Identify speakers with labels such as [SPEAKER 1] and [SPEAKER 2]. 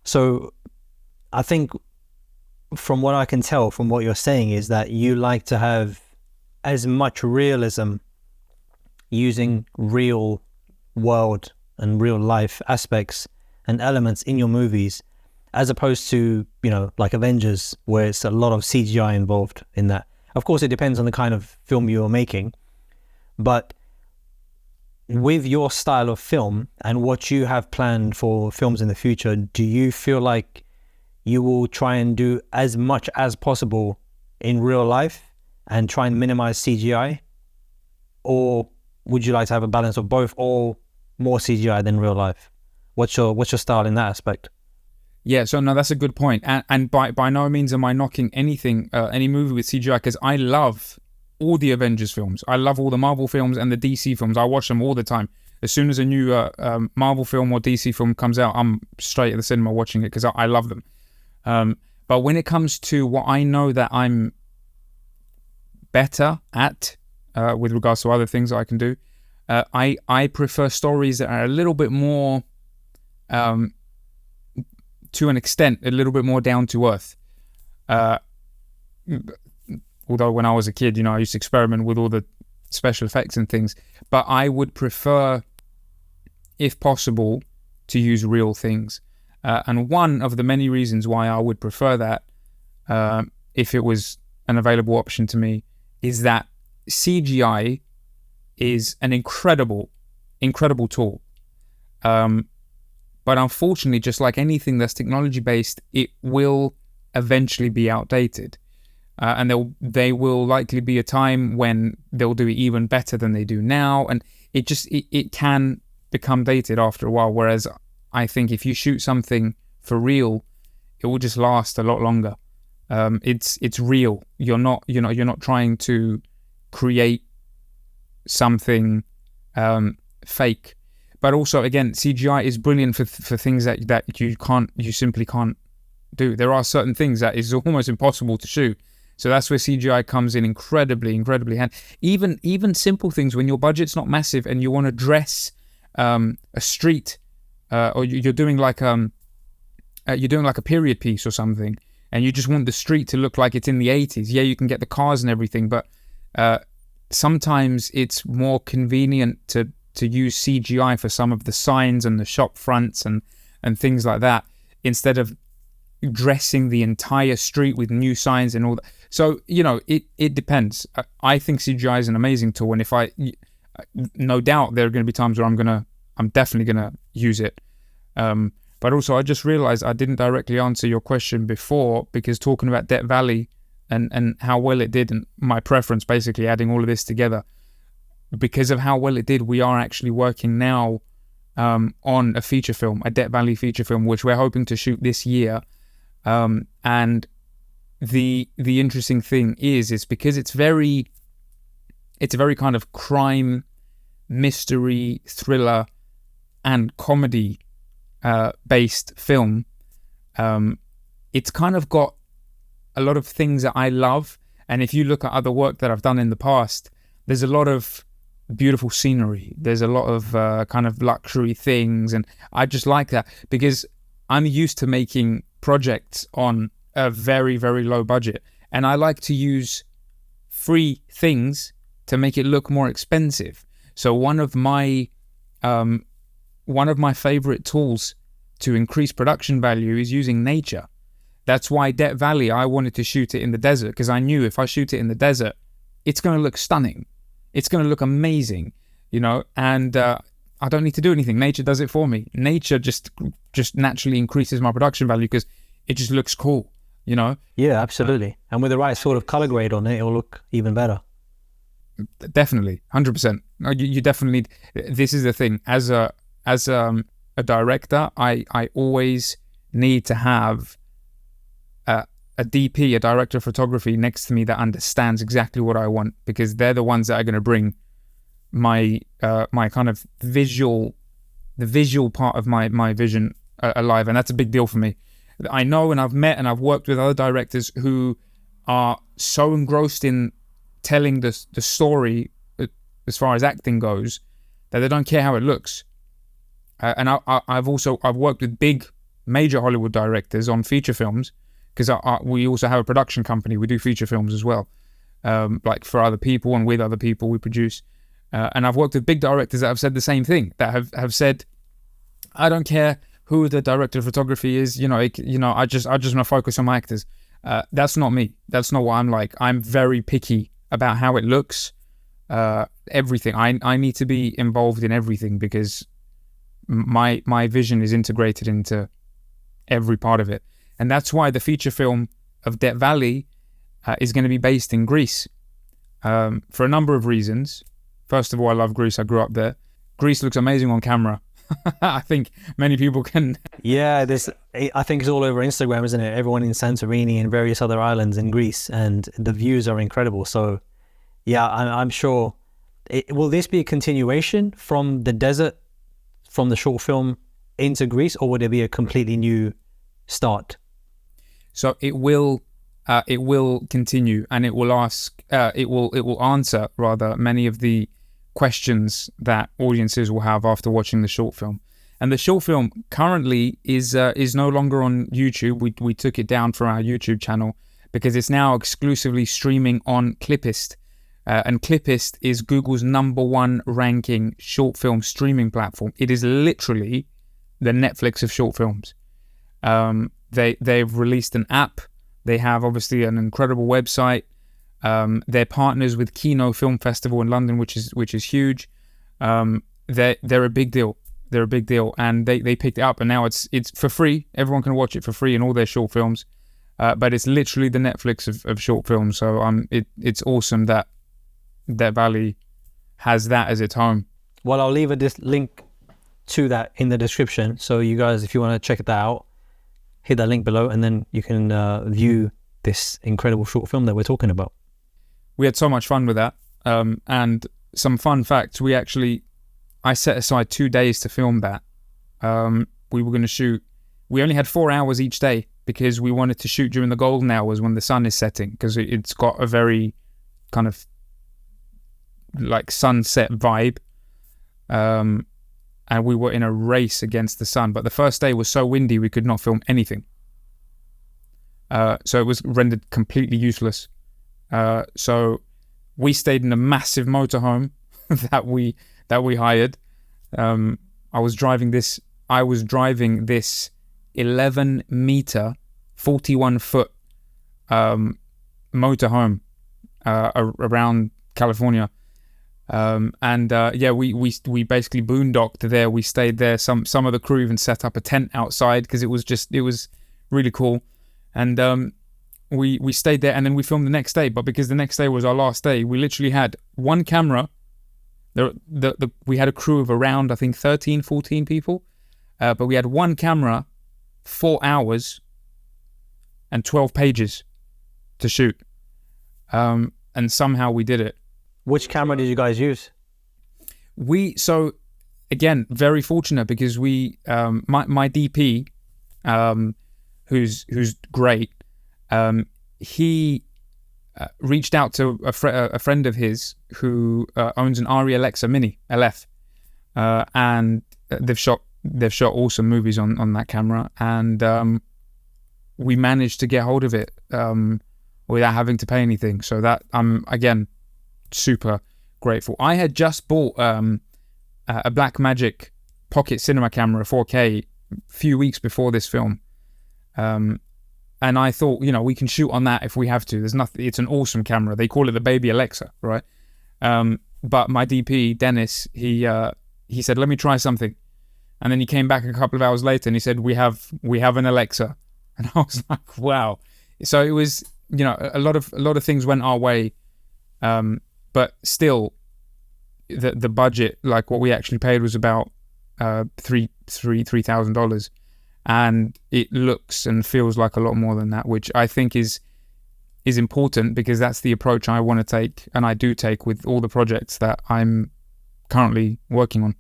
[SPEAKER 1] So I think from what I can tell from what you're saying is that you like to have as much realism using real world and real life aspects and elements in your movies, as opposed to, like Avengers, where it's a lot of CGI involved in that. Of course, it depends on the kind of film you're making, but with your style of film and what you have planned for films in the future, do you feel like you will try and do as much as possible in real life and try and minimize CGI? Or would you like to have a balance of both, or more CGI than real life? What's your style in that aspect?
[SPEAKER 2] Yeah, so no, that's a good point. And by no means am I knocking anything, any movie with CGI, because I love all the Avengers films. I love all the Marvel films and the DC films. I watch them all the time. As soon as a new Marvel film or DC film comes out, I'm straight at the cinema watching it because I love them. But when it comes to what I know that I'm better at, with regards to other things that I can do, I prefer stories that are a little bit more, to an extent, a little bit more down to earth. Although when I was a kid, I used to experiment with all the special effects and things. But I would prefer, if possible, to use real things. And one of the many reasons why I would prefer that, if it was an available option to me, is that CGI is an incredible tool. But unfortunately, just like anything that's technology-based, it will eventually be outdated. And they will likely be a time when they'll do it even better than they do now. And it can become dated after a while. Whereas I think if you shoot something for real, it will just last a lot longer. It's real. You're not trying to create something fake. But also, again, CGI is brilliant for things that you simply can't do. There are certain things that is almost impossible to shoot. So that's where CGI comes in incredibly handy. Even simple things, when your budget's not massive and you want to dress a street, or you're doing like a period piece or something, and you just want the street to look like it's in the 80s. Yeah, you can get the cars and everything, but sometimes it's more convenient to use CGI for some of the signs and the shop fronts and things like that, instead of dressing the entire street with new signs and all that. So, it depends. I think CGI is an amazing tool, and no doubt there are going to be times where I'm definitely going to use it. But also, I just realized I didn't directly answer your question before, because talking about Death Valley and how well it did, and my preference, basically adding all of this together, because of how well it did, we are actually working now on a feature film, a Death Valley feature film, which we're hoping to shoot this year. And the interesting thing is because it's a very kind of crime, mystery, thriller, and comedy based film. It's kind of got a lot of things that I love. And if you look at other work that I've done in the past, there's a lot of beautiful scenery. There's a lot of kind of luxury things. And I just like that because I'm used to making projects on a very, very low budget. And I like to use free things to make it look more expensive. So one of my favorite tools to increase production value is using nature. That's why Death Valley, I wanted to shoot it in the desert, because I knew if I shoot it in the desert, it's going to look stunning. It's going to look amazing, and I don't need to do anything. Nature does it for me. Nature just naturally increases my production value because it just looks cool,
[SPEAKER 1] Yeah, absolutely. And with the right sort of color grade on it, it'll look even better.
[SPEAKER 2] Definitely, 100%. You definitely need. This is the thing. As a director, I always need to have a DP, a director of photography, next to me that understands exactly what I want, because they're the ones that are going to bring my kind of the visual part of my vision alive, and that's a big deal for me. I know, and I've met and I've worked with other directors who are so engrossed in telling the story as far as acting goes that they don't care how it looks. And I've worked with big major Hollywood directors on feature films, because we also have a production company. We do feature films as well, like for other people and with other people we produce. And I've worked with big directors that have said the same thing, that have said, I don't care who the director of photography is, I just want to focus on my actors. That's not me. That's not what I'm like. I'm very picky about how it looks, everything. I need to be involved in everything, because my vision is integrated into every part of it. And that's why the feature film of Death Valley is going to be based in Greece, for a number of reasons. First of all, I love Greece. I grew up there. Greece looks amazing on camera. I think many people can.
[SPEAKER 1] Yeah, I think it's all over Instagram, isn't it? Everyone in Santorini and various other islands in Greece, and the views are incredible. So, yeah, I'm sure. Will this be a continuation from the desert, from the short film into Greece, or would it be a completely new start?
[SPEAKER 2] So it will continue, and it will answer rather many of the questions that audiences will have after watching the short film. And the short film currently is no longer on YouTube. We took it down from our YouTube channel because it's now exclusively streaming on Clipist. And Clipist is Google's #1 ranking short film streaming platform. It is literally the Netflix of short films. They've released an app. They have obviously an incredible website. They're partners with Kino Film Festival in London, which is huge. They're a big deal. They're a big deal, and they picked it up, and now it's for free. Everyone can watch it for free in all their short films. But it's literally the Netflix of short films. So it's awesome that Death Valley has that as its home.
[SPEAKER 1] Well, I'll leave a link to that in the description. So you guys, if you want to check that out, hit that link below, and then you can view this incredible short film that we're talking about.
[SPEAKER 2] We had so much fun with that. And some fun facts, I set aside 2 days to film that. We were going to shoot, we only had 4 hours each day because we wanted to shoot during the golden hours when the sun is setting, because it's got a very kind of like sunset vibe. And we were in a race against the sun. But the first day was so windy we could not film anything. So it was rendered completely useless. So we stayed in a massive motorhome that we hired. I was driving this 11-meter, 41-foot motorhome around California. We basically boondocked there. We stayed there. Some of the crew even set up a tent outside because it was really cool. And we stayed there, and then we filmed the next day. But because the next day was our last day, we literally had one camera. We had a crew of around, I think, 13, 14 people. But we had one camera, 4 hours, and 12 pages to shoot. And somehow we did it.
[SPEAKER 1] Which camera did you guys use?
[SPEAKER 2] So again, very fortunate, because my DP, who's great, he reached out to a friend of his who owns an Arri Alexa Mini LF, and they've shot awesome movies on that camera, and we managed to get hold of it without having to pay anything. So that I'm again super grateful. I had just bought a Blackmagic Pocket Cinema camera, 4K, a few weeks before this film. And I thought, we can shoot on that if we have to. There's nothing. It's an awesome camera. They call it the baby Alexa, right? But my DP, Dennis, he said, let me try something. And then he came back a couple of hours later and he said, we have an Alexa. And I was like, wow. So it was, a lot of things went our way. But still, the budget, like what we actually paid, was about $3,000, and it looks and feels like a lot more than that, which I think is important, because that's the approach I want to take, and I do take with all the projects that I'm currently working on.